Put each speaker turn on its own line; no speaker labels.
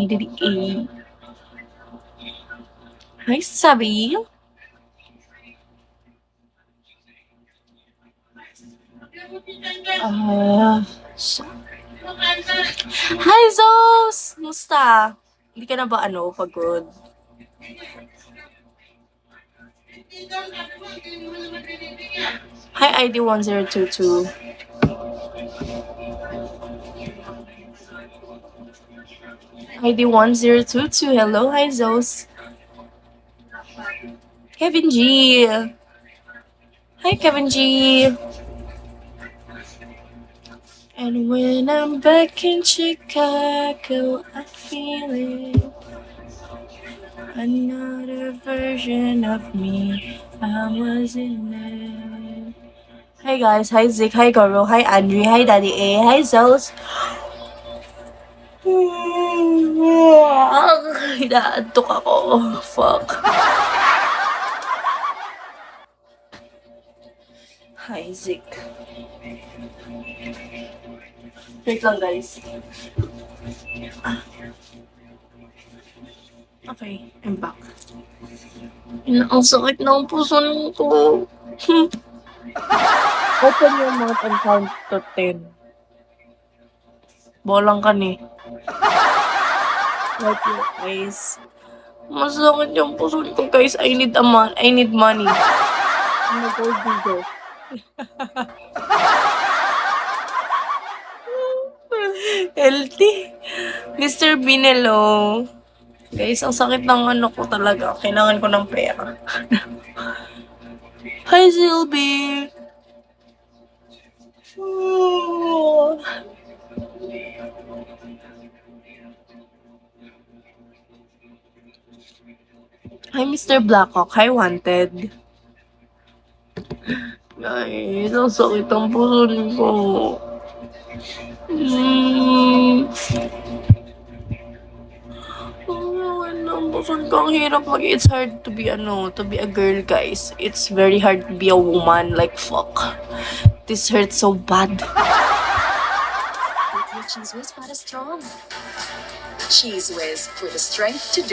A. Hi, Sabi. So, hi, Zos! Musta? Hindi ka na ba, pagod? Hi, ID1022. ID1022. Hello, hi, Zos. Kevin G. Hi, Kevin G. And when I'm back in Chicago, I feel it. Another version of me. I was in there. Hi guys, hi Zik, hi Garo, hi Andre, hi Daddy A, hi Zels. Inaantok ako. Fuck. Hi Zik. Wait lang guys. Okay, I'm back. Ang sakit ng puso ko. Open your mouth and count to 10. Bolang ka ni. Wipe your eyes. Masakit yung puso ko guys. I need money. I'm a gold digger. LT. Mr. Binelo. Guys, ang sakit ng ko talaga. Kailangan ko ng pera. Hi, Sylvie! Hi, Mr. Blackhawk. Hi, Wanted. Guys, ang sakit ang puso ko. It's hard to be a girl, guys. It's very hard to be a woman. Like, fuck. This hurts so bad.
Cheese Whiz, but strong. Cheese Whiz, for the strength to do